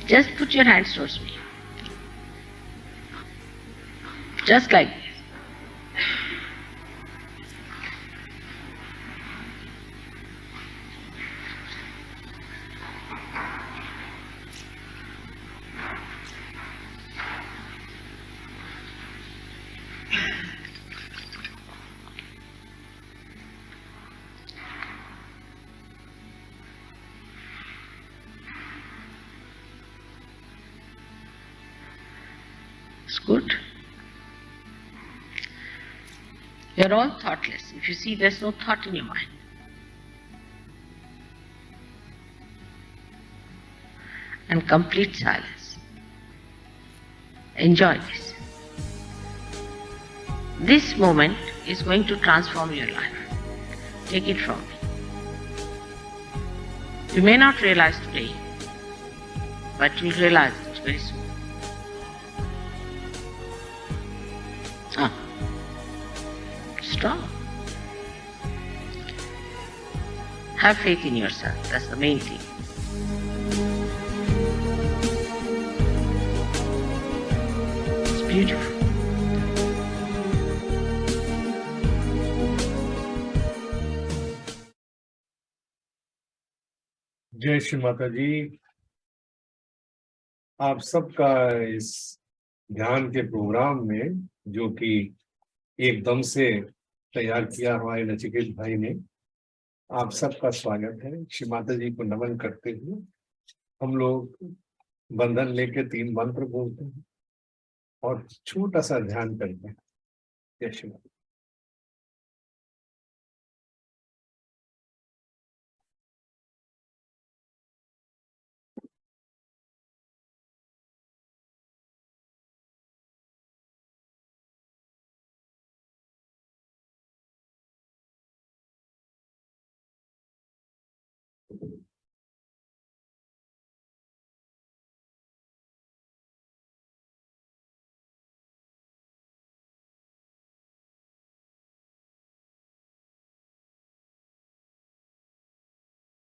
Just put your hands towards me. Just like this. It's good. You're all thoughtless. If you see, there's no thought in your mind. And complete silence. Enjoy this. This moment is going to transform your life. Take it from me. You may not realize today, but you'll realize it very soon. Strong. Have faith in yourself. That's the main thing. It's beautiful. जय श्री माता जी। आप सबका इस ध्यान के programme में, जो कि एकदम से तैयार किया हमारे नचिकेत भाई ने, आप सबका स्वागत है। श्री माता जी को नमन करते हुए हम लोग बंधन लेके 3 मंत्र बोलते हैं और छोटा सा ध्यान करते हैं। जय श्री माता।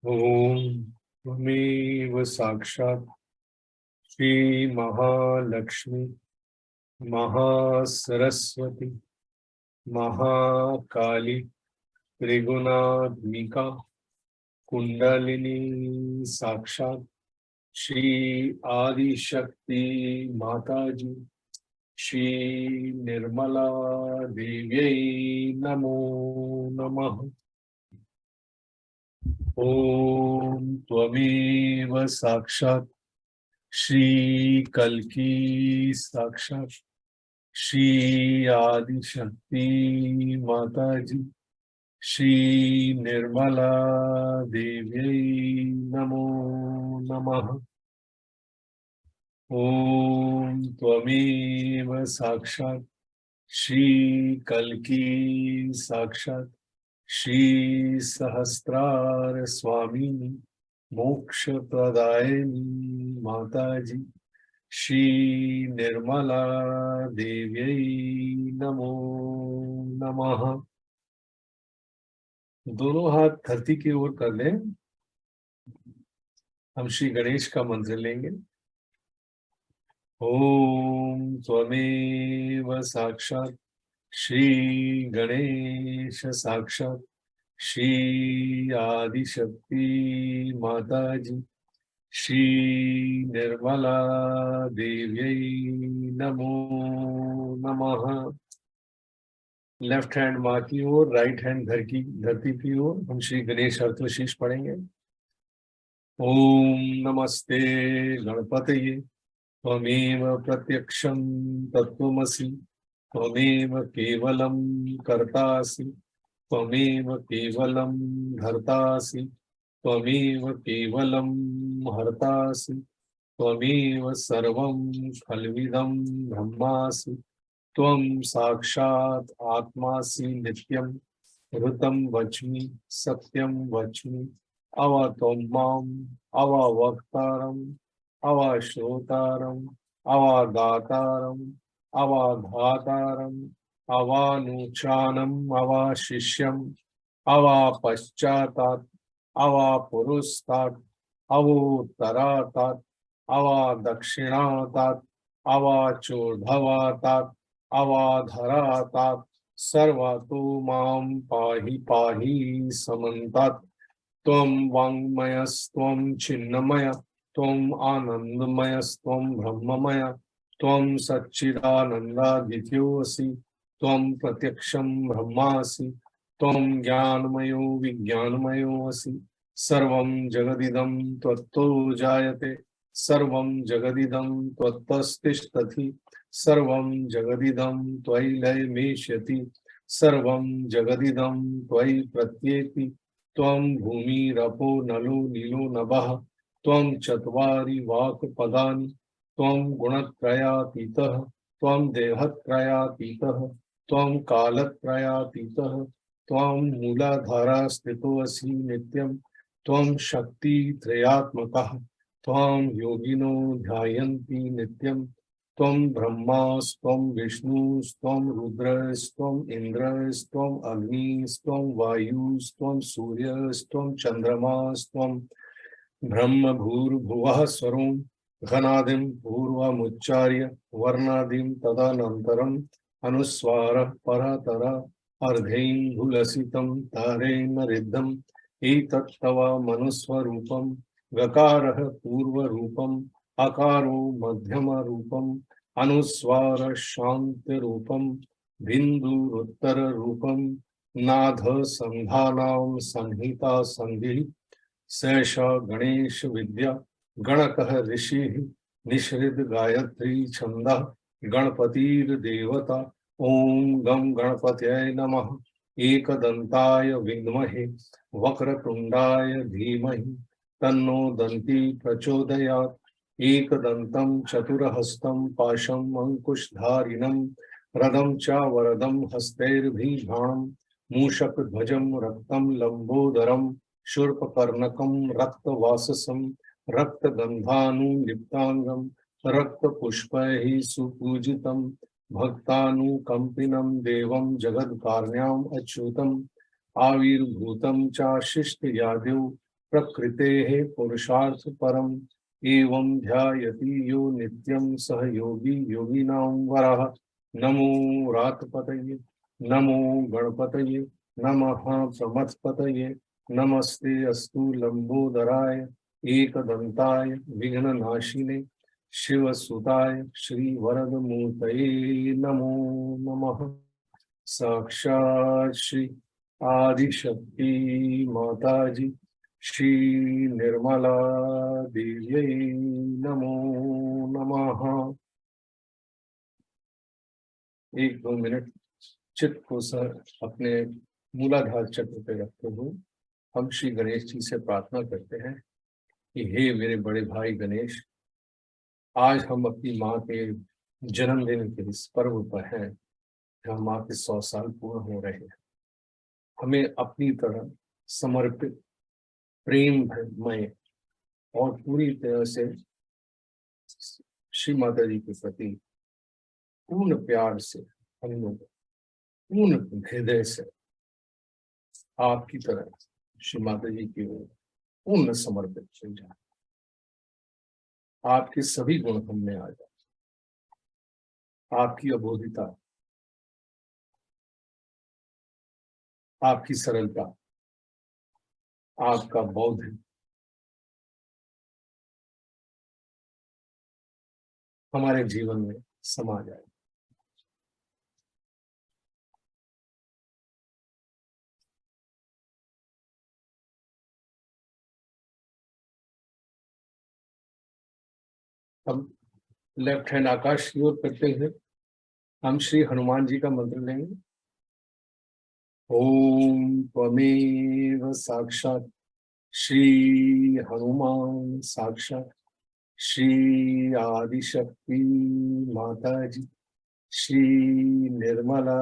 ओम त्वमेव साक्षात् श्री महालक्ष्मी महासरस्वती महाकाली त्रिगुणात्मिका कुंडलिनी साक्षात् श्री आदिशक्ति माता जी श्री निर्मला देव्यै नमो नमः। ओम त्वमेव साक्षात् श्री कल्की साक्षात् श्री आदिशक्ति माता जी श्री निर्मला देव्यै नमो नमः। ओम त्वमेव साक्षात् श्री कल्की साक्षात् श्री सहस्रार स्वामिनी मोक्ष प्रदायिनी माता जी श्री निर्मला देव्यै नमो नमः। दोनों हाथ धरती की ओर कर लें। हम श्री गणेश का मंत्र लेंगे। ओम त्वमेव साक्षात् श्री गणेश साक्षात् श्री आदिशक्ति माता जी श्री निर्मला देव्यै नमो नमः। लेफ्ट हैंड माँ की ओर, राइट हैंड धरती की ओर। हम श्री गणेश अर्थशीष पढ़ेंगे। ओम नमस्ते गणपतये त्वमेव प्रत्यक्षं तत्त्वमसि त्वमेव केवलं कर्तासि त्वमेव केवलं धर्तासि त्वमेव केवलं हर्तासि त्वमेव सर्वं खल्विदं ब्रह्मासि त्वं साक्षात् आत्मासि नित्यं ऋतं वच्मि सत्यं वच्मि अवत्वं माम् अववक्तारम् अवश्रोतारम् अवगातारम् अवधातारम् अवानुचानम् अवाशिष्यम् अवापश्चातात् अवापुरुस्तात् अवोत्तरातात् अवादक्षिणातात् अवाचोर्धवातात् अवाधरातात् सर्वतो मां पाहि पाहि समन्तात्। त्वं वाङ्मयस्त्वं छिन्नमय त्वं आनन्दमयस्त्वं ब्रह्ममय त्वं सच्चिदानन्दादित्योऽसि त्वं प्रत्यक्षं ब्रह्मासि त्वं ज्ञानमयो विज्ञानमयोऽसि। सर्वं जगदिदं त्वत्तो जायते सर्वं जगदिदं त्वत्तस्तिष्ठति सर्वं जगदिदं त्वयि लयमेष्यति सर्वं जगदिदं त्वयि प्रत्येति। त्वं भूमिरपो नलो नीलो नभः त्वं चत्वारि वाक्पदानि त्वं गुणत्रयातीतः त्वं देहत्रयातीतः त्वं कालत्रयातीतः त्वं मूलाधारस्थितोऽसि नित्यं त्वं शक्तित्रयात्मकः त्वं योगिनो ध्यायन्ति नित्यं त्वं ब्रह्मास्त्वं विष्णुस्त्वं रुद्रस्त्वं इन्द्रस्त्वं अग्निस्त्वं वायुस्त्वं सूर्यस्त्वं चन्द्रमास्त्वं ब्रह्म भूर्भुवः स्वरूं घनादिं पूर्वमुच्चार्य वर्णादिं तदनन्तरम् अनुस्वारः परतरः अर्धेन्दुलसितं तारेण रिद्धम् एतत् तव मनुस्वरूपं गकारः पूर्वरूपम् अकारो मध्यमरूपम् अनुस्वार शान्तिरूपम् बिन्दुरुत्तररूपम् नाथ संधानां संहिता संधि शेष गणेश विद्या गणकः ऋषिः निषृद गायत्री छन्दः गणपतिर्देवता। ओम गं गणपतये नमः। एकदन्ताय विद्महे वक्रतुण्डाय धीमहि तन्नो दन्ती प्रचोदयात्। एकदन्तं चतुरहस्तं पाशं अंकुशधारिणं रदं च वरदं हस्तैर्भिभ्राणं मूषकध्वजं रक्तं लंबोदरं शूर्पकर्णकं रक्तवाससं रक्तगन्धानुलिप्तांगं रक्तपुष्पैः सुपूजितं भक्तानुकंपिनं देवं जगत्कार्ण्याम् अच्युतम् आविर्भूतं च शिष्टयादौ प्रकृतेः पुरुषार्थपरम् एवं ध्यायति यो नित्यं सह योगी योगिनां वरः। नमो रातपतये नमो गणपतये नमः प्रमथपतये नमस्ते अस्तु लंबोदराय एकदंताय विघ्ननाशिने शिवसुताय श्रीवरदमूर्तये नमो नमः। साक्षात् श्री आदिशक्ति माताजी श्री निर्मला देव्यै नमो नमः। 1-2 मिनट चित्त को सर अपने मूलाधार चक्र पे रखते हुए हम श्री गणेश जी से प्रार्थना करते हैं कि हे मेरे बड़े भाई गणेश, आज हम अपनी माँ के जन्मदिन के इस पर्व पर हैं जहाँ माँ के 100 साल पूर्ण हो रहे हैं। हमें अपनी तरह समर्पित प्रेममय और पूरी तरह से श्री माता जी के प्रति पूर्ण प्यार से हम लोग पूर्ण हृदय से आपकी तरह श्री माता जी की ओर पूर्ण समर्पित हो जाए। आपके सभी गुण हम में आ जाए। आपकी अबोधिता, आपकी सरलता, आपका बौद्ध हमारे जीवन में समा जाए। हम लेफ्ट हैंड आकाश की ओर करते हैं। हम श्री हनुमान जी का मंत्र लेंगे। ओम त्वमेव साक्षात् श्री हनुमान साक्षात् श्री आदिशक्ति माता जी श्री निर्मला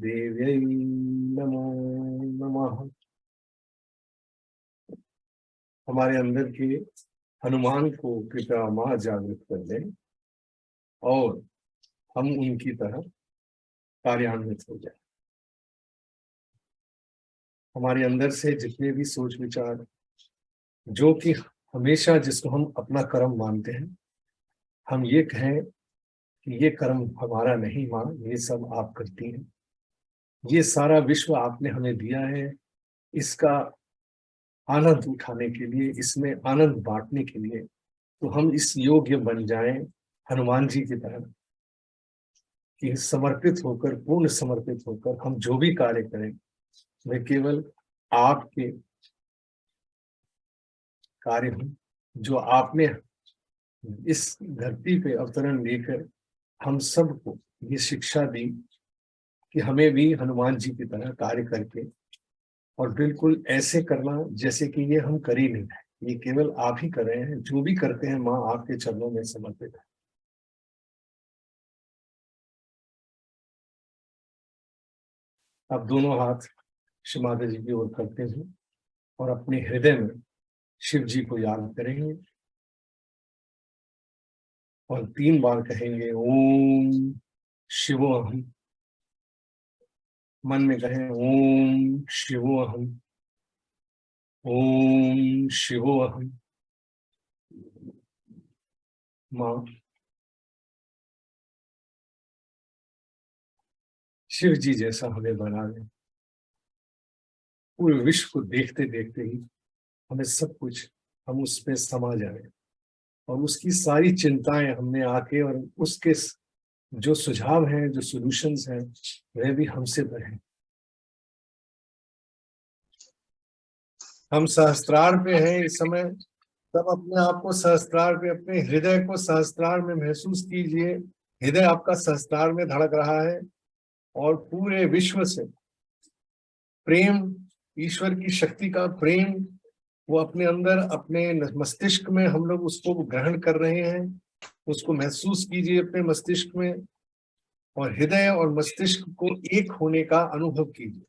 देव्यै नमो नमः। हमारे अंदर के हनुमान को कृपया मां जागृत कर दें और हम उनकी तरह कार्यान्वित हो जाए। हमारे अंदर से जितने भी सोच विचार जो कि हमेशा जिसको हम अपना कर्म मानते हैं, हम ये कहें कि ये कर्म हमारा नहीं मां, ये सब आप करती हैं, ये सारा विश्व आपने हमें दिया है, इसका आनंद उठाने के लिए, इसमें आनंद बांटने के लिए, तो हम इस योग्य बन जाएं हनुमान जी की तरह, कि समर्पित होकर, पूर्ण समर्पित होकर हम जो भी कार्य करें वह केवल आपके कार्य हो, जो आपने इस धरती पे अवतरण लेकर हम सबको ये शिक्षा दी कि हमें भी हनुमान जी की तरह कार्य करके, और बिल्कुल ऐसे करना जैसे कि ये हम कर ही नहीं है, ये केवल आप ही कर रहे हैं, जो भी करते हैं माँ आपके चरणों में समर्पित है। अब दोनों हाथ श्री माता जी की ओर करते हैं और अपने हृदय में शिव जी को याद करेंगे और 3 बार कहेंगे ओम शिवोहम। मन में कहें ओम शिवोहम, ओम शिवोहम। माँ शिव जी जैसा हमें बना दे, पूरे विश्व को देखते देखते ही हमें सब कुछ, हम उसमें समा जाए और उसकी सारी चिंताएं हमने आके, और उसके जो सुझाव हैं, जो सॉल्यूशंस हैं, वह भी हमसे बढ़े। हम सहस्त्रार पे हैं इस समय, तब अपने आप को सहस्त्रार पे, अपने हृदय को सहस्त्रार में महसूस कीजिए। हृदय आपका सहस्त्रार में धड़क रहा है और पूरे विश्व से प्रेम, ईश्वर की शक्ति का प्रेम, वो अपने अंदर, अपने मस्तिष्क में हम लोग उसको ग्रहण कर रहे हैं। उसको महसूस कीजिए अपने मस्तिष्क में, और हृदय और मस्तिष्क को एक होने का अनुभव कीजिए।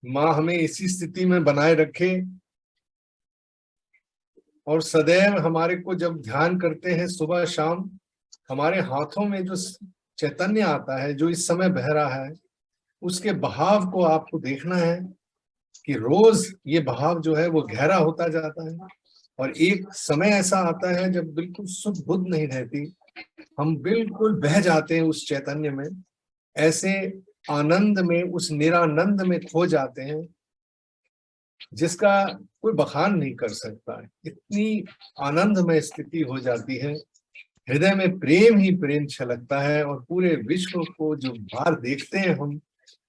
माँ हमें इसी स्थिति में बनाए रखे, और सदैव हमारे को जब ध्यान करते हैं सुबह शाम, हमारे हाथों में जो चैतन्य आता है, जो इस समय बह रहा है, उसके बहाव को आपको देखना है कि रोज ये बहाव जो है वो गहरा होता जाता है, और एक समय ऐसा आता है जब बिल्कुल सुध बुध नहीं रहती, हम बिल्कुल बह जाते हैं उस चैतन्य में, ऐसे आनंद में, उस निरानंद में खो जाते हैं, जिसका कोई बखान नहीं कर सकता है। इतनी आनंदमय स्थिति हो जाती है, हृदय में प्रेम ही प्रेम छलकता है, और पूरे विश्व को जो बाहर देखते हैं, हम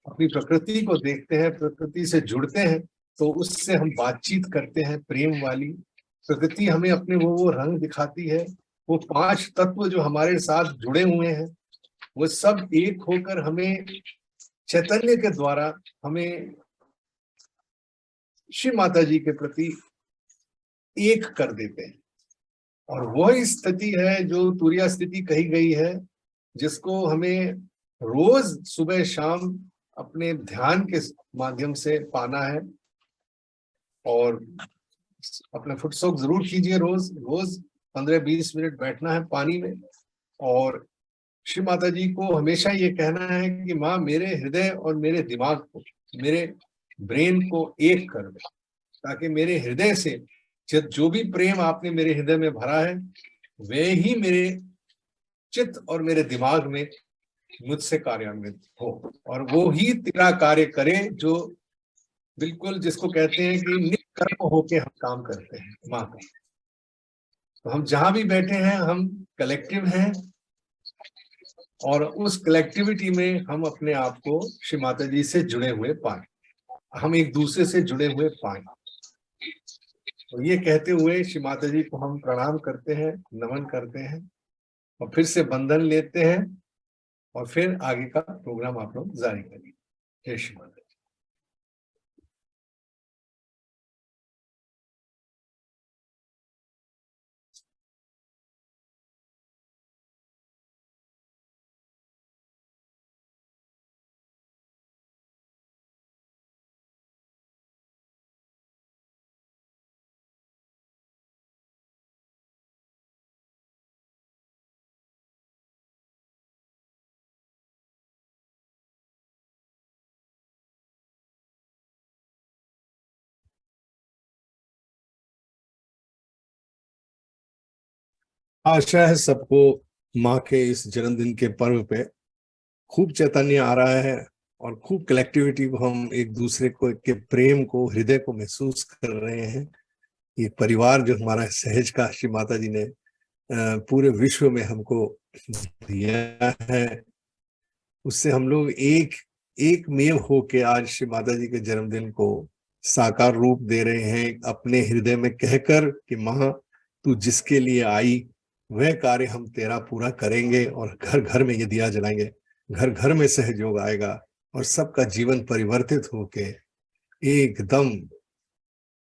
अपनी प्रकृति को देखते हैं, प्रकृति से जुड़ते हैं, तो उससे हम बातचीत करते हैं प्रेम वाली। प्रकृति हमें अपने वो रंग दिखाती है, वो 5 तत्व जो हमारे साथ जुड़े हुए हैं, वो सब एक होकर हमें चैतन्य के द्वारा हमें श्री माता जी के प्रति एक कर देते हैं। और वह स्थिति है जो तुरिया स्थिति कही गई है, जिसको हमें रोज सुबह शाम अपने ध्यान के माध्यम से पाना है। और अपना फुटसोक जरूर कीजिए, रोज रोज 15-20 मिनट बैठना है पानी में, और श्री माता जी को हमेशा ये कहना है कि माँ मेरे हृदय और मेरे दिमाग को, मेरे ब्रेन को एक कर दे, ताकि मेरे हृदय से जो भी प्रेम आपने मेरे हृदय में भरा है, वे ही मेरे चित्त और मेरे दिमाग में मुझसे कार्यान्वित हो, और वो ही तेरा कार्य करे, जो बिल्कुल जिसको कहते हैं कि निष्कर्म होके हम काम करते हैं माँ का। तो हम जहां भी बैठे हैं, हम कलेक्टिव हैं, और उस कलेक्टिविटी में हम अपने आप को श्री माता जी से जुड़े हुए पाए, हम एक दूसरे से जुड़े हुए पाए। तो ये कहते हुए श्री माता जी को हम प्रणाम करते हैं, नमन करते हैं, और फिर से बंधन लेते हैं, और फिर आगे का प्रोग्राम आप लोग जारी करेंगे। जय श्री माता। आशा है सबको माँ के इस जन्मदिन के पर्व पे खूब चैतन्य आ रहा है और खूब कलेक्टिविटी को, हम एक दूसरे को के प्रेम को, हृदय को महसूस कर रहे हैं। ये परिवार जो हमारा सहज का श्री माता जी ने पूरे विश्व में हमको दिया है, उससे हम लोग एक मेव होके आज श्री माता जी के जन्मदिन को साकार रूप दे रहे हैं, अपने हृदय में कहकर कि माँ तू जिसके लिए आई वह कार्य हम तेरा पूरा करेंगे, और घर घर में ये दिया जलाएंगे, घर घर में सहयोग आएगा और सबका जीवन परिवर्तित होके एकदम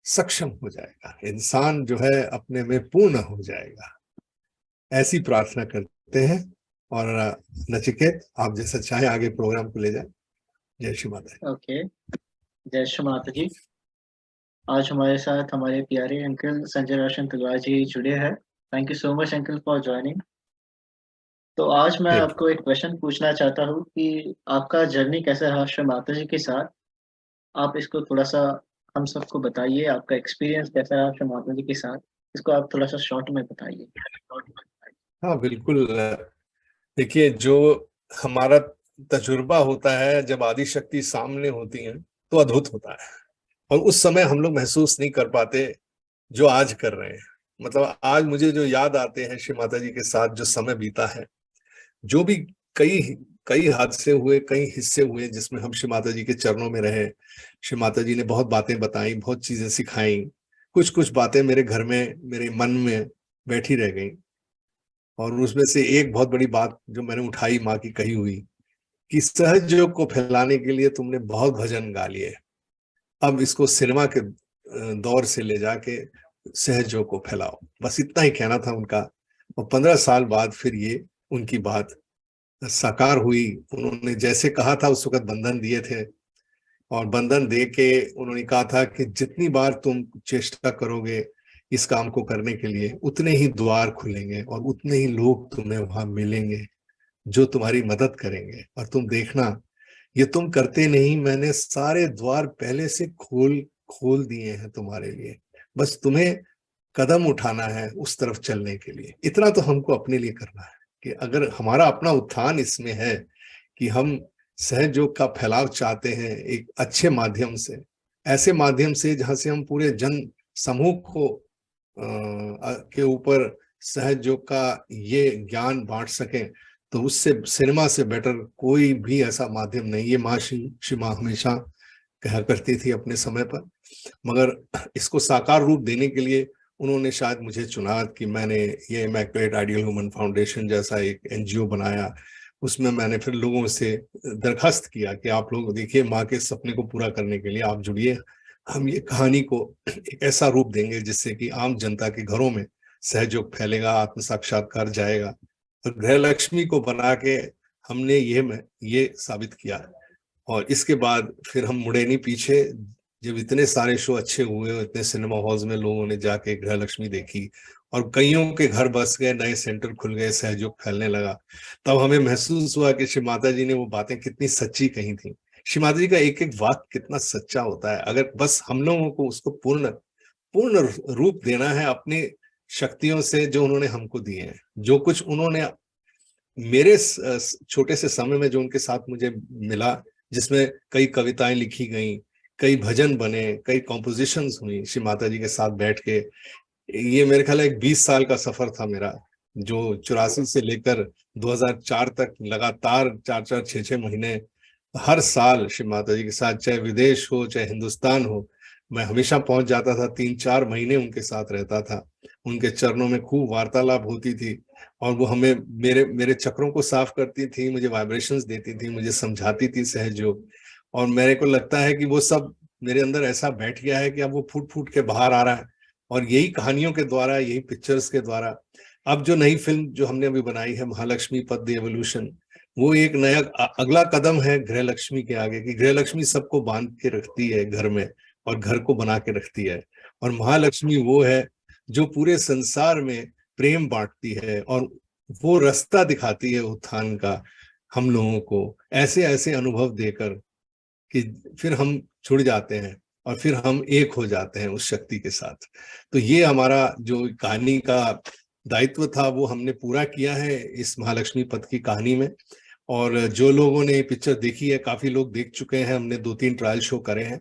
सक्षम हो जाएगा, इंसान जो है अपने में पूर्ण हो जाएगा। ऐसी प्रार्थना करते हैं। और नचिकेत, आप जैसा चाहे आगे प्रोग्राम को ले जाए। जय श्री माता। ओके, जय श्री माता जी। आज हमारे साथ हमारे प्यारे अंकल संजय रोशन तलवार जी जुड़े हैं। Thank you so much uncle for joining. तो आज मैं आपको एक क्वेश्चन पूछना चाहता हूँ कि आपका जर्नी कैसा रहा श्री माता जी के साथ। आप इसको थोड़ा सा हम सबको बताइए, आपका एक्सपीरियंस कैसा रहा श्री माता जी के साथ, इसको आप थोड़ा सा शॉर्ट में बताइए। हाँ बिल्कुल। देखिए, जो हमारा तजुर्बा होता है जब आदि शक्ति सामने होती है तो अद्भुत होता है, और उस समय हम लोग महसूस नहीं कर पाते जो आज कर रहे हैं। मतलब आज मुझे जो याद आते हैं श्री माता जी के साथ जो समय बीता है, जो भी कई कई हादसे हुए, कई हिस्से हुए जिसमें हम श्री माता जी के चरणों में रहे। श्री माता जी ने बहुत बातें बताई, बहुत चीजें सिखाई, कुछ कुछ बातें मेरे घर में, मेरे मन में बैठी रह गई। और उसमें से एक बहुत बड़ी बात जो मैंने उठाई माँ की कही हुई कि सहज योग को फैलाने के लिए तुमने बहुत भजन गा लिए, अब इसको सिनेमा के दौर से ले जाके सहज योग को फैलाओ। बस इतना ही कहना था उनका। और 15 साल बाद फिर ये उनकी बात साकार हुई। उन्होंने जैसे कहा था उस वक्त बंधन दिए थे, और बंधन दे के उन्होंने कहा था कि जितनी बार तुम चेष्टा करोगे इस काम को करने के लिए, उतने ही द्वार खुलेंगे और उतने ही लोग तुम्हें वहां मिलेंगे जो तुम्हारी मदद करेंगे। और तुम देखना, ये तुम करते नहीं, मैंने सारे द्वार पहले से खोल दिए हैं तुम्हारे लिए, बस तुम्हें कदम उठाना है उस तरफ चलने के लिए। इतना तो हमको अपने लिए करना है कि अगर हमारा अपना उत्थान इसमें है कि हम सहयोग का फैलाव चाहते हैं एक अच्छे माध्यम से, ऐसे माध्यम से जहां से हम पूरे जन समूह को के ऊपर सहयोग का ये ज्ञान बांट सकें, तो उससे सिनेमा से बेटर कोई भी ऐसा माध्यम नहीं। ये माँ श्री माँ हमेशा कहा करती थी अपने समय पर। मगर इसको साकार रूप देने के लिए उन्होंने शायद मुझे चुना कि मैंने ये इमैक्युलेट आइडियल ह्यूमन फाउंडेशन जैसा एक एनजीओ बनाया। उसमें मैंने फिर लोगों से दरखास्त किया कि आप लोग देखिए, माँ के सपने को पूरा करने के लिए आप जुड़िए, हम ये कहानी को एक ऐसा रूप देंगे जिससे कि आम जनता के घरों में सहयोग फैलेगा, आत्म साक्षात्कार जाएगा। और गृह लक्ष्मी को बना के हमने ये साबित किया। और इसके बाद फिर हम मुड़े नहीं पीछे। जब इतने सारे शो अच्छे हुए, इतने सिनेमा हॉल्स में लोगों ने जाके गृह लक्ष्मी देखी और कईयों के घर बस गए, नए सेंटर खुल गए, सहयोग फैलने लगा, तब हमें महसूस हुआ कि श्री माता जी ने वो बातें कितनी सच्ची कही थी। श्री माता जी का एक एक वाक्य कितना सच्चा होता है। अगर बस हम लोगों को उसको पूर्ण रूप देना है अपनी शक्तियों से जो उन्होंने हमको दिए हैं, जो कुछ उन्होंने मेरे छोटे से समय में जो उनके साथ मुझे मिला, जिसमें कई कविताएं लिखी गई, कई भजन बने, कई कॉम्पोजिशंस हुई श्री माता जी के साथ बैठ के। ये मेरे ख्याल एक 20 साल का सफर था मेरा, जो 84 से लेकर 2004 तक लगातार 4-4, 6-6 महीने हर साल श्री माता जी के साथ, चाहे विदेश हो चाहे हिंदुस्तान हो, मैं हमेशा पहुंच जाता था। 3-4 महीने उनके साथ रहता था। उनके चरणों में खूब वार्तालाप होती थी और वो हमें मेरे चक्रों को साफ करती थी, मुझे वाइब्रेशंस देती थी, मुझे समझाती थी सहयोग। और मेरे को लगता है कि वो सब मेरे अंदर ऐसा बैठ गया है कि अब वो फूट फूट के बाहर आ रहा है। और यही कहानियों के द्वारा, यही पिक्चर्स के द्वारा, अब जो नई फिल्म जो हमने अभी बनाई है महालक्ष्मी पथ द एवोल्यूशन, वो एक नया अगला कदम है गृह लक्ष्मी के आगे, कि गृह लक्ष्मी सबको बांध के रखती है घर में और घर को बना के रखती है, और महालक्ष्मी वो है जो पूरे संसार में प्रेम बांटती है और वो रास्ता दिखाती है उत्थान का हम लोगों को, ऐसे ऐसे अनुभव देकर कि फिर हम जुड़ जाते हैं और फिर हम एक हो जाते हैं उस शक्ति के साथ। तो ये हमारा जो कहानी का दायित्व था वो हमने पूरा किया है इस महालक्ष्मी पथ की कहानी में। और जो लोगों ने पिक्चर देखी है, काफी लोग देख चुके हैं, हमने 2-3 ट्रायल शो करे हैं,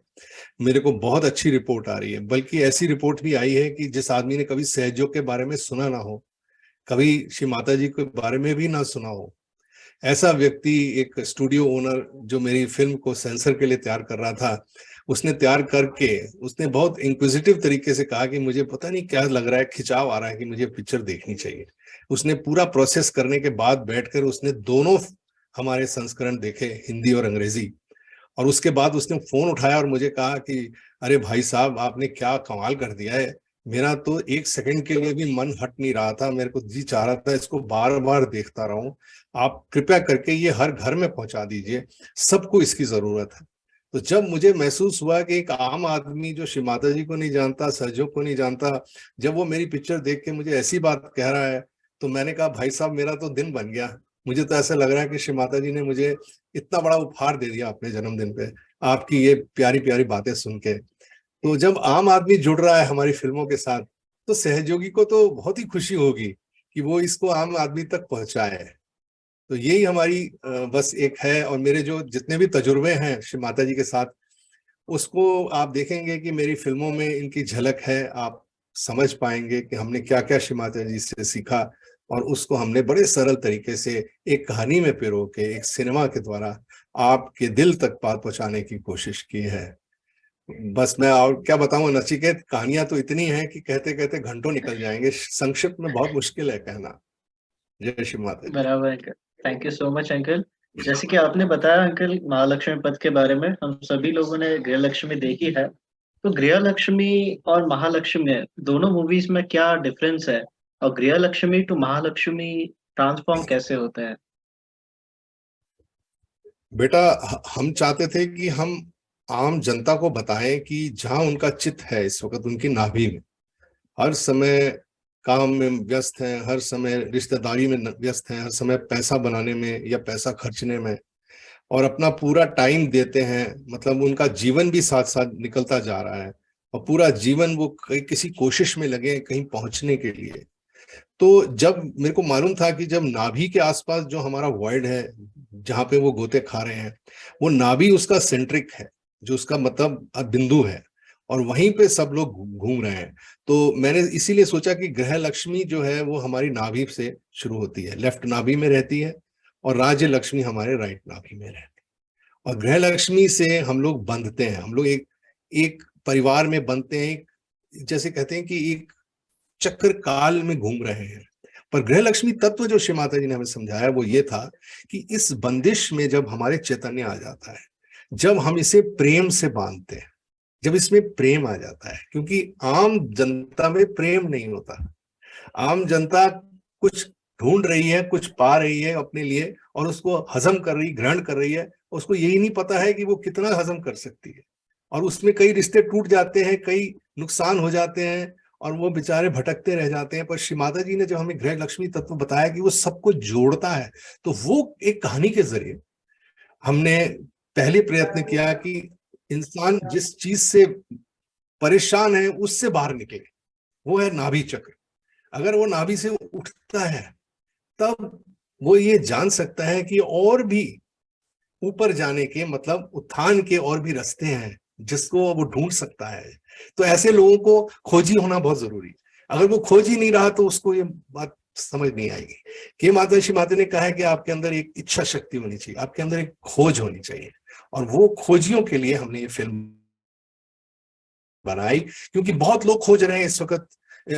मेरे को बहुत अच्छी रिपोर्ट आ रही है। बल्कि ऐसी रिपोर्ट भी आई है कि जिस आदमी ने कभी सहयोग के बारे में सुना ना हो, कभी श्री माता जी के बारे में भी ना सुना हो, ऐसा व्यक्ति, एक स्टूडियो ओनर जो मेरी फिल्म को सेंसर के लिए तैयार कर रहा था, उसने तैयार करके उसने बहुत इंक्विजिटिव तरीके से कहा कि मुझे पता नहीं क्या लग रहा है, खिंचाव आ रहा है कि मुझे पिक्चर देखनी चाहिए। उसने पूरा प्रोसेस करने के बाद बैठकर उसने दोनों हमारे संस्करण देखे, हिंदी और अंग्रेजी, और उसके बाद उसने फोन उठाया और मुझे कहा कि अरे भाई साहब, आपने क्या कमाल कर दिया है, मेरा तो 1 सेकंड के लिए भी मन हट नहीं रहा था, मेरे को जी चाह रहा था इसको बार बार देखता रहूं, आप कृपया करके ये हर घर में पहुंचा दीजिए, सबको इसकी जरूरत है। तो जब मुझे महसूस हुआ कि एक आम आदमी जो श्री माता जी को नहीं जानता, सहयोग को नहीं जानता, जब वो मेरी पिक्चर देख के मुझे ऐसी बात कह रहा है, तो मैंने कहा भाई साहब, मेरा तो दिन बन गया। मुझे तो ऐसा लग रहा है कि श्री माता जी ने मुझे इतना बड़ा उपहार दे दिया अपने जन्मदिन पे, आपकी ये प्यारी प्यारी बातें सुन के। तो जब आम आदमी जुड़ रहा है हमारी फिल्मों के साथ, तो सहयोगी को तो बहुत ही खुशी होगी कि वो इसको आम आदमी तक पहुंचाए। तो यही हमारी बस एक है। और मेरे जो जितने भी तजुर्बे हैं श्री माता जी के साथ, उसको आप देखेंगे कि मेरी फिल्मों में इनकी झलक है, आप समझ पाएंगे कि हमने क्या क्या श्री माता जी से सीखा, और उसको हमने बड़े सरल तरीके से एक कहानी में पिरो के, एक सिनेमा के द्वारा आपके दिल तक बात पहुंचाने की कोशिश की है। बस मैं और क्या बताऊं नचिकेत, कहानियां तो इतनी हैं कि कहते कहते घंटों निकल जाएंगे, संक्षिप्त में बहुत मुश्किल है कहना। जय श्री माता जी। बराबर uncle, thank you so much uncle. जैसे कि आपने बताया अंकल महालक्ष्मी पथ के बारे में, हम सभी लोगों ने गृहलक्ष्मी देखी है। तो गृहलक्ष्मी और महालक्ष्मी दोनों मूवीज में क्या डिफरेंस है, और गृहलक्ष्मी टू महालक्ष्मी ट्रांसफॉर्म कैसे होते हैं? बेटा, हम चाहते थे कि हम आम जनता को बताएं कि जहां उनका चित्त है इस वक्त, उनकी नाभि में, हर समय काम में व्यस्त हैं, हर समय रिश्तेदारी में व्यस्त हैं, हर समय पैसा बनाने में या पैसा खर्चने में, और अपना पूरा टाइम देते हैं, मतलब उनका जीवन भी साथ साथ निकलता जा रहा है, और पूरा जीवन वो किसी कोशिश में लगे कहीं पहुंचने के लिए। तो जब मेरे को मालूम था कि जब नाभि के आसपास जो हमारा वर्ल्ड है, जहाँ पे वो गोते खा रहे हैं, वो नाभि उसका सेंट्रिक है, जो उसका मतलब बिंदु है, और वहीं पे सब लोग घूम रहे हैं। तो मैंने इसीलिए सोचा कि ग्रह लक्ष्मी जो है वो हमारी नाभि से शुरू होती है, लेफ्ट नाभि में रहती है, और राज्य लक्ष्मी हमारे राइट नाभि में रहती है। और ग्रह लक्ष्मी से हम लोग बंधते हैं, हम लोग एक परिवार में बंधते हैं, जैसे कहते हैं कि एक चक्र काल में घूम रहे हैं। पर गृह लक्ष्मी तत्व जो श्री माता जी ने हमें समझाया वो ये था कि इस बंदिश में जब हमारे चैतन्य आ जाता है, जब हम इसे प्रेम से बांधते हैं, जब इसमें प्रेम आ जाता है, क्योंकि आम जनता में प्रेम नहीं होता। आम जनता कुछ ढूंढ रही है, कुछ पा रही है अपने लिए, और उसको हजम कर रही, ग्रहण कर रही है, उसको यही नहीं पता है कि वो कितना हजम कर सकती है, और उसमें कई रिश्ते टूट जाते हैं, कई नुकसान हो जाते हैं, और वो बेचारे भटकते रह जाते हैं। पर श्री माता जी ने जब हमें गृह लक्ष्मी तत्व बताया कि वो सबको जोड़ता है, तो वो एक कहानी के जरिए हमने पहले प्रयत्न किया कि इंसान जिस चीज से परेशान है उससे बाहर निकले, वो है नाभि चक्र। अगर वो नाभि से उठता है तब वो ये जान सकता है कि और भी ऊपर जाने के, मतलब उत्थान के और भी रास्ते हैं जिसको वो ढूंढ सकता है। तो ऐसे लोगों को खोजी होना बहुत जरूरी है। अगर वो खोज ही नहीं रहा तो उसको ये बात समझ नहीं आएगी कि माता श्री माता ने कहा है कि आपके अंदर एक इच्छा शक्ति होनी चाहिए, आपके अंदर एक खोज होनी चाहिए, और वो खोजियों के लिए हमने ये फिल्म बनाई। क्योंकि बहुत लोग खोज रहे हैं इस वक्त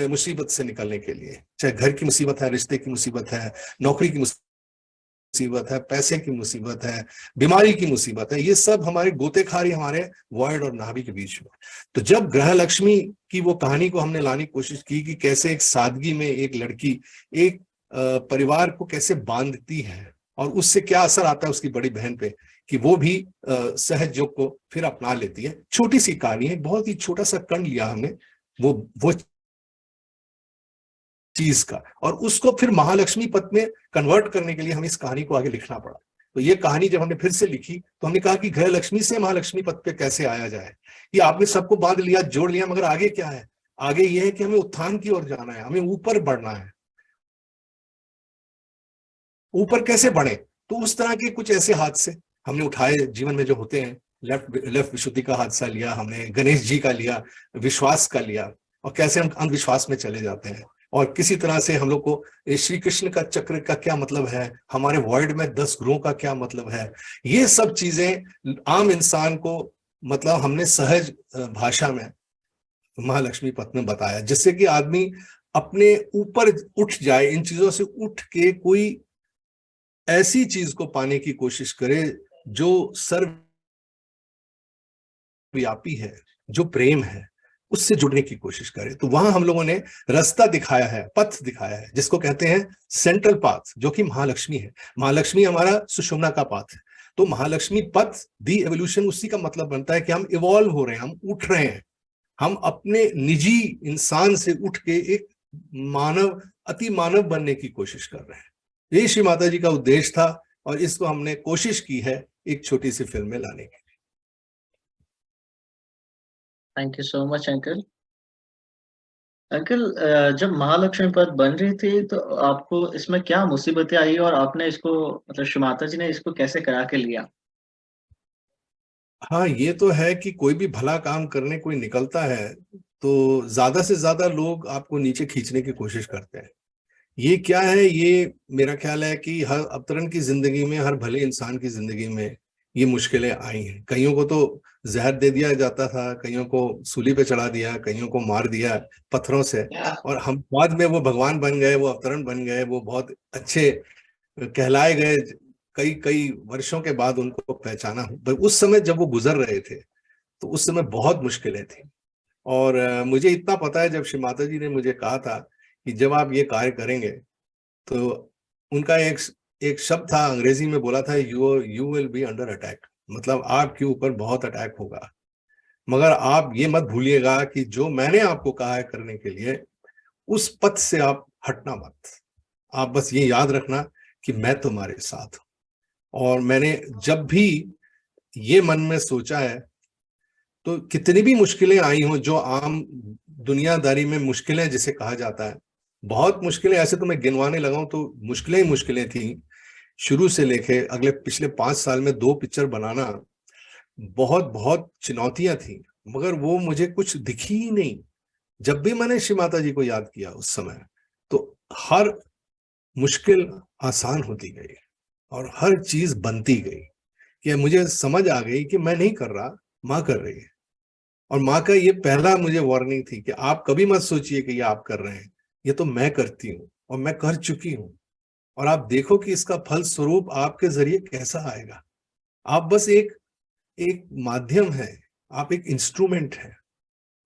मुसीबत से निकलने के लिए, चाहे घर की मुसीबत है, रिश्ते की मुसीबत है, नौकरी की मुसीबत है, पैसे की मुसीबत है, बीमारी की मुसीबत है, ये सब हमारे गोतेखारी हमारे वर्ल्ड और नाभि के बीच में। तो जब ग्रह लक्ष्मी की वो कहानी को हमने लाने की कोशिश की कि कैसे एक सादगी में एक लड़की एक परिवार को कैसे बांधती है, और उससे क्या असर आता है उसकी बड़ी बहन पे कि वो भी सहयोग को फिर अपना लेती है। छोटी सी कहानी है, बहुत ही छोटा सा कण लिया हमने वो चीज का, और उसको फिर महालक्ष्मी पथ में कन्वर्ट करने के लिए हमें इस कहानी को आगे लिखना पड़ा। तो ये कहानी जब हमने फिर से लिखी तो हमने कहा कि गृह लक्ष्मी से महालक्ष्मी पथ पे कैसे आया जाए। कि आपने सबको बांध लिया, जोड़ लिया, मगर आगे क्या है? आगे ये है कि हमें उत्थान की ओर जाना है, हमें ऊपर बढ़ना है, ऊपर कैसे बढ़े। तो उस तरह के कुछ ऐसे हादसे हमने उठाए जीवन में जो होते हैं। लेफ्ट विशुद्धि का हादसा लिया हमने, गणेश जी का लिया, विश्वास का लिया, और कैसे हम अंधविश्वास में चले जाते हैं। और किसी तरह से हम लोग को श्री कृष्ण का चक्र का क्या मतलब है, हमारे वर्ल्ड में 10 ग्रहों का क्या मतलब है, ये सब चीजें आम इंसान को मतलब हमने सहज भाषा में महालक्ष्मी पथ में बताया, जिससे कि आदमी अपने ऊपर उठ जाए, इन चीजों से उठ के कोई ऐसी चीज को पाने की कोशिश करे जो सर्वव्यापी है, जो प्रेम है, उससे जुड़ने की कोशिश करे। तो वहां हम लोगों ने रास्ता दिखाया है, पथ दिखाया है, जिसको कहते हैं सेंट्रल पाथ, जो कि महालक्ष्मी है। महालक्ष्मी हमारा सुषुम्ना का पाथ है। तो महालक्ष्मी पथ दी एवोल्यूशन, उसी का मतलब बनता है कि हम इवॉल्व हो रहे हैं, हम उठ रहे हैं, हम अपने निजी इंसान से उठ के एक मानव, अति मानव बनने की कोशिश कर रहे हैं। ये श्री माता जी का उद्देश्य था, और इसको हमने कोशिश की है एक छोटी सी फिल्म में लाने की। Thank you so much uncle. Uncle, जब महालक्ष्मी पथ बन रही थी तो आपको इसमें क्या मुसीबतें आई और आपने इसको, मतलब श्री माता जी ने इसको कैसे करा के लिया? हाँ, ये तो है कि कोई भी भला काम करने कोई निकलता है तो ज्यादा से ज्यादा लोग आपको नीचे खींचने की कोशिश करते हैं। ये क्या है, ये मेरा ख्याल है कि हर अवतरण की जिंदगी में, हर भले इंसान की जिंदगी में ये मुश्किलें आई हैं। कईयों को तो जहर दे दिया जाता था, कईयों को सूली पे चढ़ा दिया, कईयों को मार दिया पत्थरों से, और हम बाद में वो भगवान बन गए, वो अवतरण बन गए, वो बहुत अच्छे कहलाए गए। कई कई वर्षों के बाद उनको पहचाना। उस समय जब वो गुजर रहे थे तो उस समय बहुत मुश्किलें थी। और मुझे इतना पता है, जब श्री माता जी ने मुझे कहा था कि जब आप ये कार्य करेंगे, तो उनका एक शब्द था, अंग्रेजी में बोला था, you will be under attack, मतलब आपके ऊपर बहुत अटैक होगा, मगर आप ये मत भूलिएगा कि जो मैंने आपको कहा है करने के लिए, उस पथ से आप हटना मत। आप बस ये याद रखना कि मैं तुम्हारे साथ हूं। और मैंने जब भी ये मन में सोचा है, तो कितनी भी मुश्किलें आई हों, जो आम दुनियादारी में मुश्किलें जिसे कहा जाता है, बहुत मुश्किलें, ऐसे तो मैं गिनवाने लगाऊं तो मुश्किलें ही मुश्किलें थी। शुरू से लेके अगले पिछले 5 साल में 2 पिक्चर बनाना बहुत बहुत चुनौतियां थी, मगर वो मुझे कुछ दिखी ही नहीं। जब भी मैंने श्री माता जी को याद किया उस समय, तो हर मुश्किल आसान होती गई और हर चीज बनती गई, कि मुझे समझ आ गई कि मैं नहीं कर रहा, माँ कर रही है। और माँ का ये पहला मुझे वार्निंग थी कि आप कभी मत सोचिए कि ये आप कर रहे हैं, ये तो मैं करती हूँ और मैं कर चुकी हूँ, और आप देखो कि इसका फल स्वरूप आपके जरिए कैसा आएगा। आप बस एक एक माध्यम है, आप एक इंस्ट्रूमेंट है,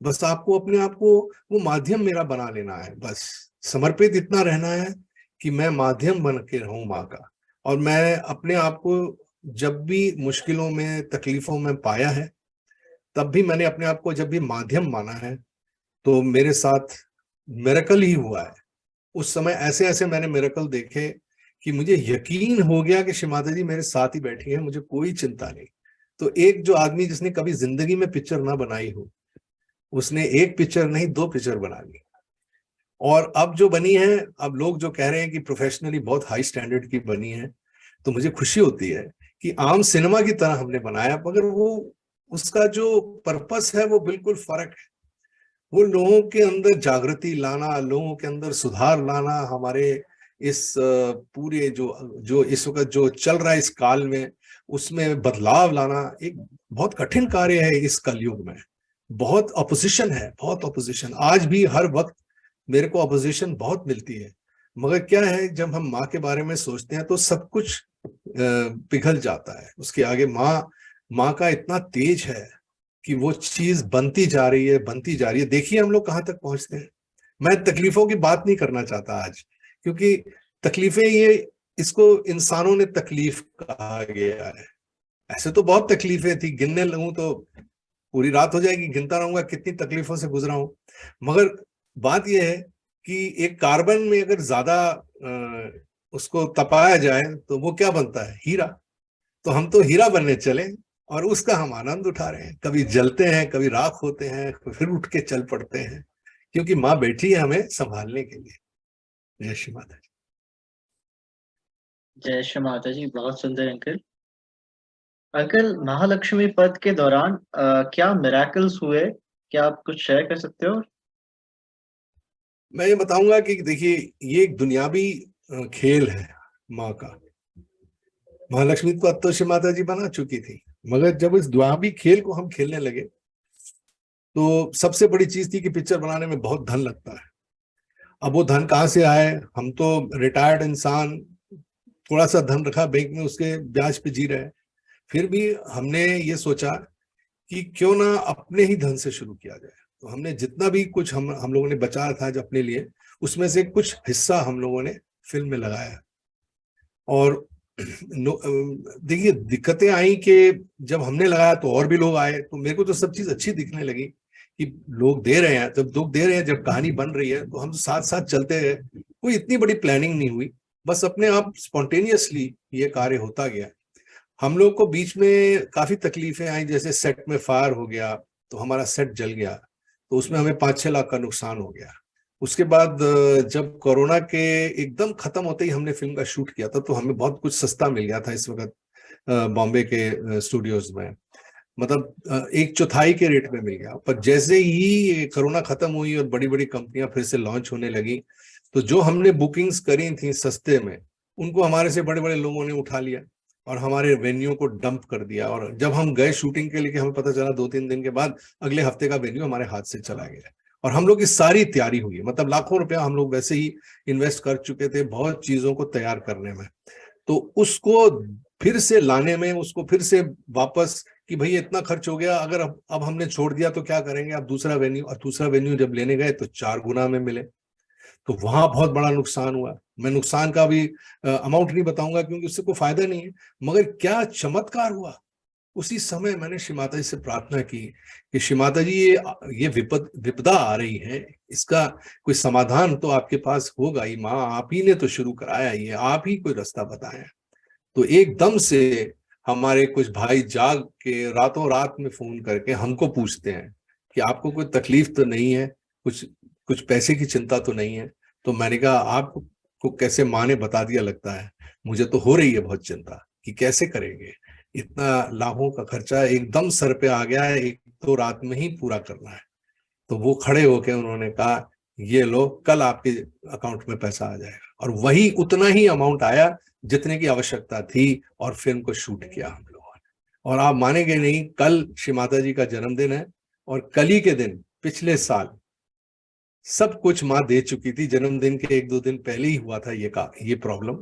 बस आपको अपने आप को वो माध्यम मेरा बना लेना है, बस समर्पित इतना रहना है कि मैं माध्यम बन के रहूं माँ का। और मैं अपने आप को जब भी मुश्किलों में, तकलीफों में पाया है, तब भी मैंने अपने आप को जब भी माध्यम माना है, तो मेरे साथ मिरेकल ही हुआ है। उस समय ऐसे ऐसे मैंने मिरेकल देखे कि मुझे यकीन हो गया कि श्री माता जी मेरे साथ ही बैठी हैं, मुझे कोई चिंता नहीं। तो एक जो आदमी जिसने कभी जिंदगी में पिक्चर ना बनाई हो, उसने एक पिक्चर नहीं 2 पिक्चर बना ली। और अब जो बनी है, अब लोग जो कह रहे हैं कि प्रोफेशनली बहुत हाई स्टैंडर्ड की बनी है, तो मुझे खुशी होती है कि आम सिनेमा की तरह हमने बनाया, मगर वो उसका जो पर्पस है वो बिल्कुल फर्क है। वो लोगों के अंदर जागृति लाना, लोगों के अंदर सुधार लाना, हमारे इस पूरे जो जो इस वक्त जो चल रहा है इस काल में, उसमें बदलाव लाना एक बहुत कठिन कार्य है। इस कलयुग में बहुत अपोजिशन है, बहुत अपोजिशन। आज भी हर वक्त मेरे को अपोजिशन बहुत मिलती है, मगर क्या है, जब हम माँ के बारे में सोचते हैं तो सब कुछ पिघल जाता है उसके आगे। माँ का इतना तेज है कि वो चीज बनती जा रही है, बनती जा रही है। देखिए हम लोग कहाँ तक पहुंचते हैं। मैं तकलीफों की बात नहीं करना चाहता आज, क्योंकि तकलीफें, ये इसको इंसानों ने तकलीफ कहा गया है। ऐसे तो बहुत तकलीफें थी, गिनने लगूं तो पूरी रात हो जाएगी, गिनता रहूंगा कितनी तकलीफों से गुजरा हूं। मगर बात यह है कि एक कार्बन में अगर ज्यादा उसको तपाया जाए तो वो क्या बनता है, हीरा। तो हम तो हीरा बनने चले और उसका हम आनंद उठा रहे हैं। कभी जलते हैं, कभी राख होते हैं, फिर उठ के चल पड़ते हैं, क्योंकि माँ बैठी है हमें संभालने के लिए। जय श्री माता। जय श्री माता जी, बहुत सुंदर अंकल। अंकल, महालक्ष्मी पद के दौरान क्या मिरेकल्स हुए? क्या आप कुछ शेयर कर सकते हो? मैं ये बताऊंगा कि देखिए, ये एक दुनियावी खेल है माँ का। महालक्ष्मी को अत्तोषी माता जी बना चुकी थी, मगर जब इस दुनियावी खेल को हम खेलने लगे तो सबसे बड़ी चीज थी कि पिक्चर बनाने में बहुत धन लगता है। अब वो धन कहाँ से आए? हम तो रिटायर्ड इंसान, थोड़ा सा धन रखा बैंक में, उसके ब्याज पे जी रहे हैं। फिर भी हमने ये सोचा कि क्यों ना अपने ही धन से शुरू किया जाए। तो हमने जितना भी कुछ हम लोगों ने बचाया था जो अपने लिए, उसमें से कुछ हिस्सा हम लोगों ने फिल्म में लगाया। और देखिए, दिक्कतें आई कि जब हमने लगाया तो और भी लोग आए, तो मेरे को तो सब चीज अच्छी दिखने लगी कि लोग दे रहे हैं। जब लोग दे रहे हैं, जब कहानी बन रही है, तो हम साथ साथ चलते हैं। कोई इतनी बड़ी प्लानिंग नहीं हुई, बस अपने आप स्पॉन्टेनियसली ये कार्य होता गया। हम लोग को बीच में काफी तकलीफें आई, जैसे सेट में फायर हो गया तो हमारा सेट जल गया, तो उसमें हमें 5-6 लाख का नुकसान हो गया। उसके बाद जब कोरोना के एकदम खत्म होते ही हमने फिल्म का शूट किया था, तो हमें बहुत कुछ सस्ता मिल गया था इस वक्त बॉम्बे के स्टूडियोज में। मतलब 1/4 के रेट में मिल गया। पर जैसे ही कोरोना खत्म हुई और बड़ी बड़ी कंपनियां फिर से लॉन्च होने लगी, तो जो हमने बुकिंग्स करी थी सस्ते में, उनको हमारे से बड़े बड़े लोगों ने उठा लिया और हमारे वेन्यू को डंप कर दिया। और जब हम गए शूटिंग के लिए, कि हमें पता चला 2-3 दिन के बाद अगले हफ्ते का वेन्यू हमारे हाथ से चला गया। और हम लोग की सारी तैयारी हुई, मतलब लाखों रुपया हम लोग वैसे ही इन्वेस्ट कर चुके थे बहुत चीजों को तैयार करने में। तो उसको फिर से लाने में, उसको फिर से वापस कि भैया इतना खर्च हो गया, अगर अब हमने छोड़ दिया तो क्या करेंगे? अब दूसरा वेन्यू, और दूसरा वेन्यू जब लेने गए तो 4 गुना में मिले, तो वहां बहुत बड़ा नुकसान हुआ। मैं नुकसान का भी अमाउंट नहीं बताऊंगा क्योंकि उससे कोई फायदा नहीं है, मगर क्या चमत्कार हुआ। उसी समय मैंने श्री माता जी से प्रार्थना की कि श्री माता जी, ये विपदा आ रही है, इसका कोई समाधान तो आपके पास होगा ही माँ, आप ही ने तो शुरू कराया, ये आप ही कोई रास्ता बताएं। तो एकदम से हमारे कुछ भाई जाग के रातों रात में फोन करके हमको पूछते हैं कि आपको कोई तकलीफ तो नहीं है, कुछ पैसे की चिंता तो नहीं है? तो मैंने कहा, आपको कैसे माँ ने बता दिया लगता है, मुझे तो हो रही है बहुत चिंता कि कैसे करेंगे। इतना लाखों का खर्चा एकदम सर पे आ गया है, 1-2 रात में ही पूरा करना है। तो वो खड़े होके उन्होंने कहा, ये लो, कल आपके अकाउंट में पैसा आ जाएगा। और वही उतना ही अमाउंट आया जितने की आवश्यकता थी, और फिल्म को शूट किया हम लोगों ने। और आप मानेंगे नहीं, कल श्री माता जी का जन्मदिन है, और कल ही के दिन पिछले साल सब कुछ माँ दे चुकी थी। जन्मदिन के 1-2 दिन पहले ही हुआ था ये प्रॉब्लम।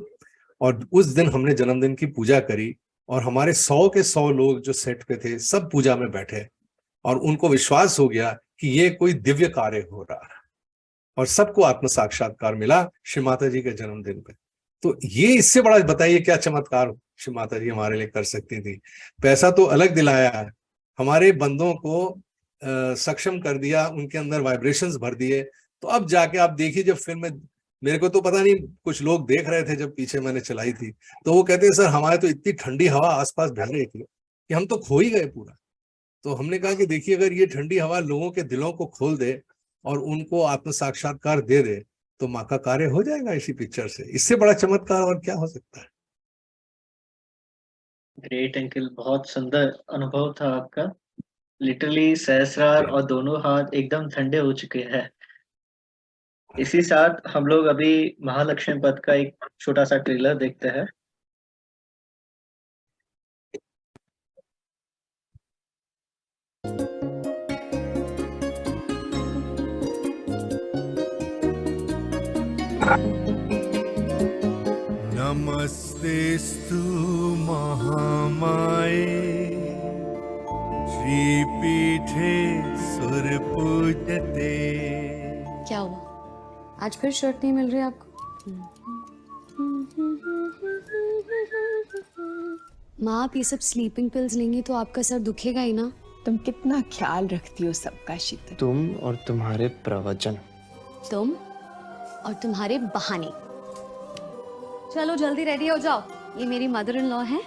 और उस दिन हमने जन्मदिन की पूजा करी, और हमारे 100 के 100 लोग जो सेट पे थे सब पूजा में बैठे, और उनको विश्वास हो गया कि ये कोई दिव्य कार्य हो रहा है, और सबको आत्म साक्षात्कार मिला श्री माता जी के जन्मदिन पे। तो ये इससे बड़ा बताइए क्या चमत्कार श्री माता जी हमारे लिए कर सकती थी। पैसा तो अलग दिलाया है, हमारे बंदों को सक्षम कर दिया, उनके अंदर वाइब्रेशंस भर दिए। तो अब जाके आप देखिए, जब फिल्म में, मेरे को तो पता नहीं, कुछ लोग देख रहे थे जब पीछे मैंने चलाई थी, तो वो कहते हैं सर हमारे तो इतनी ठंडी हवा आसपास बह रही थी कि हम तो खो ही गए पूरा। तो हमने कहा कि देखिए, अगर ये ठंडी हवा लोगों के दिलों को खोल दे और उनको आत्म साक्षात्कार दे दे, तो माँ का कार्य हो जाएगा इसी पिक्चर से। इससे बड़ा चमत्कार और क्या हो सकता है। ग्रेट अंकल, बहुत सुंदर अनुभव था आपका। लिटरली सहस्रार और दोनों हाथ एकदम ठंडे हो चुके हैं। इसी साथ हम लोग अभी महालक्ष्मी पद का एक छोटा सा ट्रेलर देखते हैं। नमस्तेस्तु महामाये श्रीपीठे सुरपूजते। क्या हुआ? आज फिर शर्ट नहीं मिल रही आपको? माँ, आप ये सब स्लीपिंग पिल्स लेंगी तो आपका सर दुखेगा ही ना। तुम कितना ख्याल रखती हो सबका शीतल। तुम और तुम्हारे प्रवचन। तुम और तुम्हारे बहाने। चलो जल्दी रेडी हो जाओ। ये मेरी मदर इन लॉ है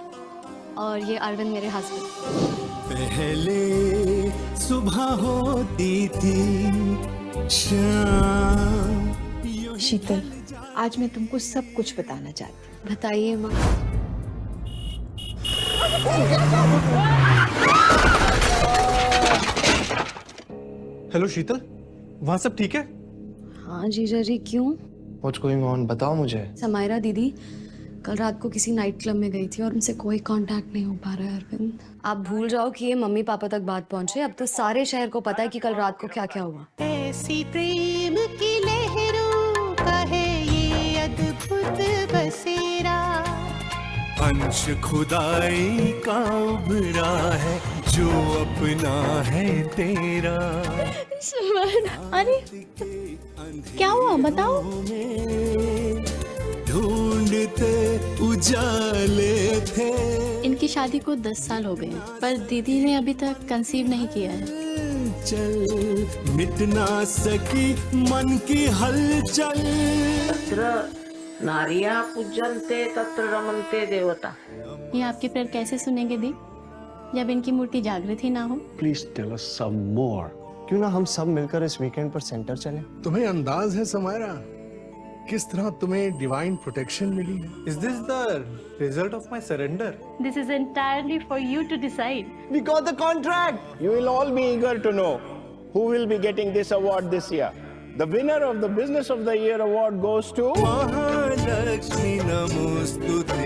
और ये अरविंद मेरे हस्बैंड। पहले सुबह होती थी शाम। शीतल, आज मैं तुमको सब कुछ बताना चाहती हूँ। बताइए माँ। हेलो शीतल, वहाँ सब ठीक है? हाँ जीजा जी, क्यों? What's going on? बताओ मुझे। समायरा दीदी कल रात को किसी नाइट क्लब में गई थी और उनसे कोई कांटेक्ट नहीं हो पा रहा है अरविंद। आप भूल जाओ कि ये मम्मी पापा तक बात पहुंचे। अब तो सारे शहर को पता है कि कल रात को क्या क्या हुआ। ऐसी प्रेम की लहरों का है ये अद्भुत बसेरा, अंश खुदाई का उभरा है जो अपना है तेरा। अरे क्या हुआ बताओ। ढूंढते उजाले थे। इनकी शादी को 10 साल हो गए हैं, पर दीदी ने अभी तक कंसीव नहीं किया है। चल मिट ना सकी मन की हलचल। तत्र नारिया पूजन्ते तत्र रमन्ते देवता। ये आपके प्रेयर कैसे सुनेंगे दी, जब इनकी मूर्ति जागृत ही ना हो। प्लीज टेल अस सम मोर। क्यों ना हम सब मिलकर इस वीकेंड पर सेंटर चलें? तुम्हें अंदाज है समायरा किस तरह तुम्हें डिवाइन प्रोटेक्शन मिली है? Is this the result of my surrender? This is entirely for you to decide. We got the contract. You will all be eager to know who will be getting this award this year. The winner of the Business of the Year award goes to Mahalakshmi नमोस्तुते।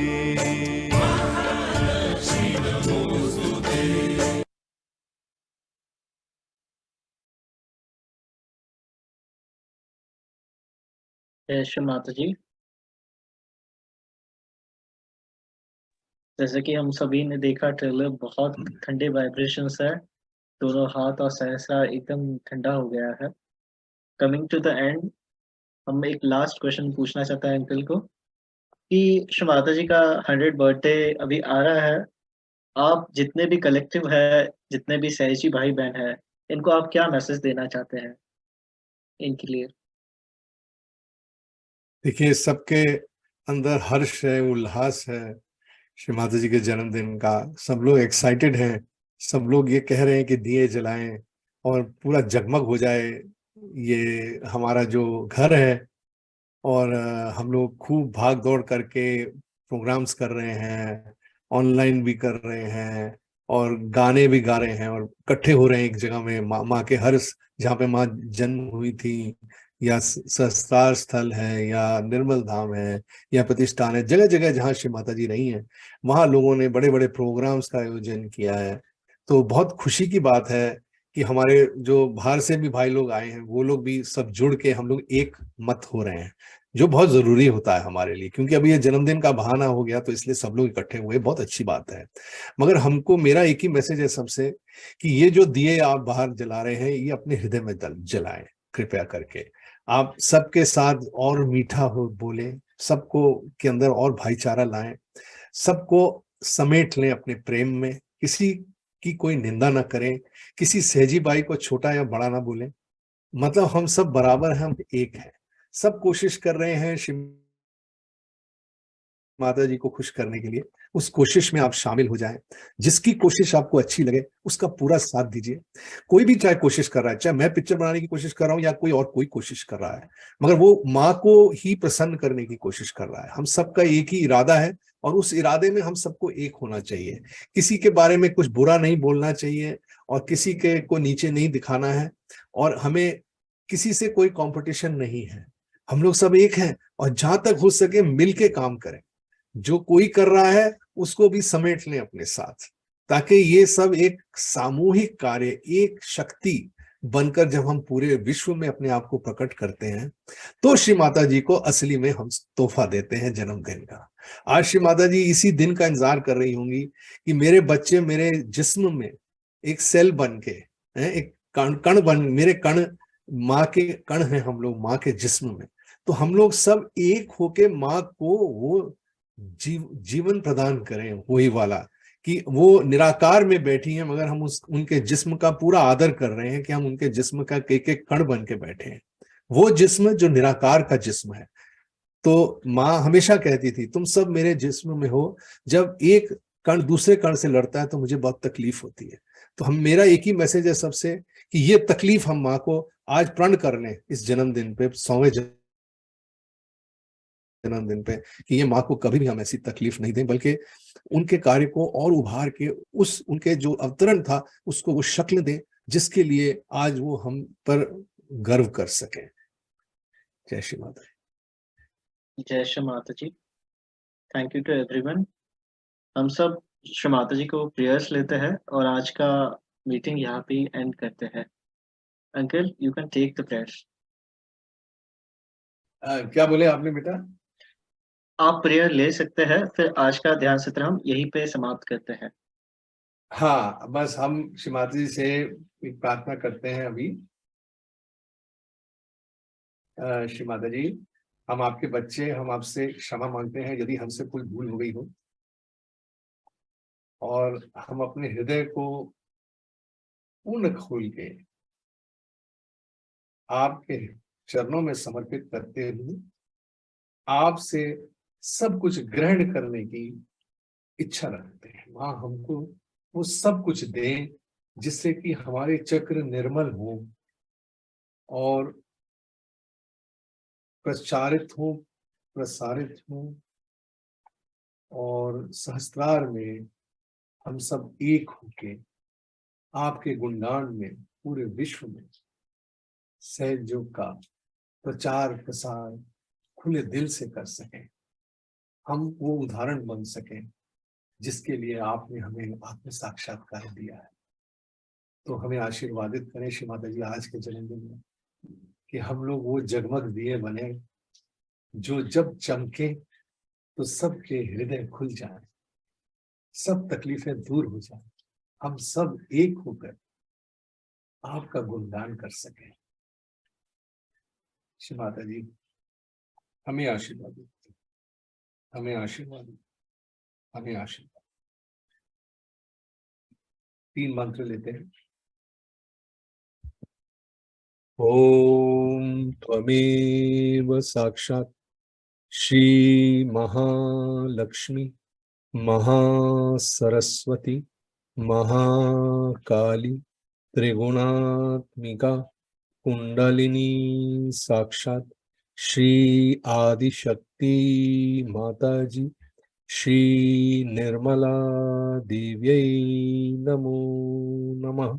जय श्री माता जी। जैसे कि हम सभी ने देखा trailer, बहुत ठंडे वाइब्रेशंस है, दोनों हाथ और सहसा एकदम ठंडा हो गया है। कमिंग टू द एंड, हम एक लास्ट क्वेश्चन पूछना चाहते हैं अंकल को कि श्री माता जी का 100 बर्थडे अभी आ रहा है। आप जितने भी कलेक्टिव है, जितने भी सहजी भाई बहन है, इनको आप क्या मैसेज देना चाहते हैं इनके लिए? देखिए, सबके अंदर हर्ष है, उल्लास है श्री माता जी के जन्मदिन का। सब लोग एक्साइटेड हैं, सब लोग ये कह रहे हैं कि दिए जलाएं और पूरा जगमग हो जाए ये हमारा जो घर है। और हम लोग खूब भाग दौड़ करके प्रोग्राम्स कर रहे हैं, ऑनलाइन भी कर रहे हैं और गाने भी गा रहे हैं और इकट्ठे हो रहे हैं एक जगह में। माँ के हर जहाँ पे माँ जन्म हुई थी, या संस्कार स्थल है, या निर्मल धाम है, या प्रतिष्ठान है, जगह जगह जहाँ श्री माता जी रही हैं, वहाँ लोगों ने बड़े बड़े प्रोग्राम्स का आयोजन किया है। तो बहुत खुशी की बात है कि हमारे जो बाहर से भी भाई लोग आए हैं, वो लोग भी सब जुड़ के हम लोग एक मत हो रहे हैं, जो बहुत जरूरी होता है हमारे लिए। क्योंकि अभी ये जन्मदिन का बहाना हो गया, तो इसलिए सब लोग इकट्ठे हुए, बहुत अच्छी बात है। मगर हमको, मेरा एक ही मैसेज है सबसे कि ये जो दिए आप बाहर जला रहे हैं, ये अपने हृदय में जलाएं कृपया करके। आप सबके साथ और मीठा हो बोले, सबको के अंदर और भाईचारा लाएं, सबको समेट लें अपने प्रेम में, किसी की कोई निंदा ना करें, किसी सहजी भाई को छोटा या बड़ा ना बोलें। मतलब हम सब बराबर हैं, हम एक हैं, सब कोशिश कर रहे हैं श्री माता जी को खुश करने के लिए। उस कोशिश में आप शामिल हो जाएं। जिसकी कोशिश आपको अच्छी लगे उसका पूरा साथ दीजिए। कोई भी चाहे कोशिश कर रहा है, चाहे मैं पिक्चर बनाने की कोशिश कर रहा हूं या कोई कोशिश कर रहा है, मगर वो माँ को ही प्रसन्न करने की कोशिश कर रहा है। हम सबका एक ही इरादा है और उस इरादे में हम सबको एक होना चाहिए। किसी के बारे में कुछ बुरा नहीं बोलना चाहिए और किसी के को नीचे नहीं दिखाना है, और हमें किसी से कोई कंपटीशन नहीं है। हम लोग सब एक हैं और जहां तक हो सके मिलके काम करें। जो कोई कर रहा है उसको भी समेट लें अपने साथ, ताकि ये सब एक सामूहिक कार्य, एक शक्ति बनकर जब हम पूरे विश्व में अपने आप को प्रकट करते हैं, तो श्री माता जी को असली में हम तोहफा देते हैं जन्मदिन का। आज श्री माता जी इसी दिन का इंतजार कर रही होंगी कि मेरे बच्चे मेरे जिस्म में एक सेल बन के, एक कण बन, मेरे कण माँ के कण हैं, हम लोग माँ के जिस्म में। तो हम लोग सब एक होके माँ को वो जीवन प्रदान करें, वही वाला कि वो निराकार में बैठी हैं, मगर हम उनके जिस्म का पूरा आदर कर रहे हैं कि हम उनके जिस्म का एक एक कण बन के बैठे हैं। वो जिस्म जो निराकार का जिस्म है। तो माँ हमेशा कहती थी, तुम सब मेरे जिस्म में हो, जब एक कण दूसरे कण से लड़ता है तो मुझे बहुत तकलीफ होती है। तो मेरा एक ही मैसेज है सबसे कि ये तकलीफ हम माँ को आज प्रण कर लें इस जन्मदिन पे, 100वें जन्मदिन पे कि ये माँ को कभी भी हम ऐसी तकलीफ नहीं दें, बल्कि उनके कार्य को और उभार के उस उनके जो अवतरण था उसको वो शक्ल दें जिसके लिए आज वो हम पर गर्व कर सकें। जय श्री माता। जय Shri Mata ji. Thank you to everyone. हम सब श्री माता जी को प्रेयर्स लेते हैं और आज का मीटिंग यहाँ पे एंड करते हैं। Uncle you can take the prayers. क्या बोले आपने बेटा? आप प्रेयर ले सकते हैं, फिर आज का ध्यान सत्र हम यहीं पे समाप्त करते हैं। हाँ, बस हम श्री माता जी से एक प्रार्थना करते हैं अभी। श्री माता जी, हम आपके बच्चे, हम आपसे क्षमा मांगते हैं यदि हमसे कोई भूल हो गई हो, और हम अपने हृदय को पूर्ण खोल के आपके चरणों में समर्पित करते हुए आपसे सब कुछ ग्रहण करने की इच्छा रखते हैं। माँ हमको वो सब कुछ दें जिससे कि हमारे चक्र निर्मल हो और प्रचारित हो, प्रसारित हो, और सहस्त्रार में हम सब एक होके आपके गुणगान में पूरे विश्व में सहज योग का प्रचार प्रसार खुले दिल से कर सकें, हम वो उदाहरण बन सकें जिसके लिए आपने हमें आत्म साक्षात्कार दिया है। तो हमें आशीर्वादित करें श्री माता जी आज के जन्मदिन में कि हम लोग वो जगमग दिए बने जो जब चमके तो सबके हृदय खुल जाए, सब तकलीफें दूर हो जाए, हम सब एक होकर आपका गुणगान कर सकें। श्री माता जी हमें आशीर्वाद दें, हमें आशीर्वाद दें, हमें आशीर्वाद। 3 मंत्र लेते हैं। ओम त्वमेव साक्षात् श्री महालक्ष्मी महासरस्वती महाकाली त्रिगुणात्मिका कुंडलिनी साक्षात् श्री आदिशक्ति माताजी श्री निर्मला देव्यै नमो नमः।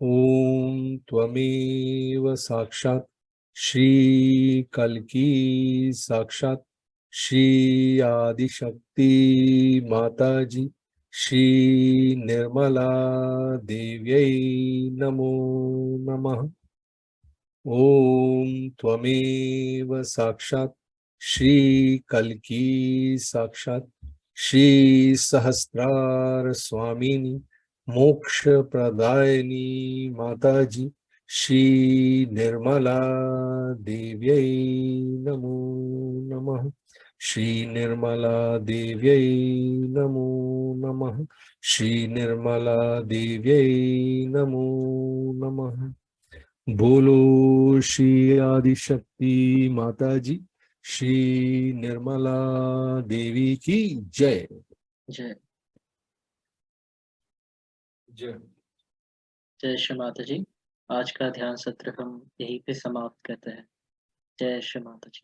ओम त्वमेव साक्षात् श्री कल्की साक्षात् श्री आदिशक्ति माताजी श्री निर्मला देव्यै नमो नमः। ओम त्वमेव साक्षात् श्री कल्की साक्षात् श्री सहस्रार स्वामिनी मोक्ष प्रदायिनी माताजी श्री निर्मला देव्यै नमो नमः। श्री निर्मला देव्यै नमो नमः। श्री निर्मला देव्यै नमो नमः। बोलो श्री आदिशक्ति माताजी श्री निर्मला देवी की जय। जय जय। जय श्री माता जी। आज का ध्यान सत्र हम यहीं पे समाप्त करते हैं। जय श्री माता जी।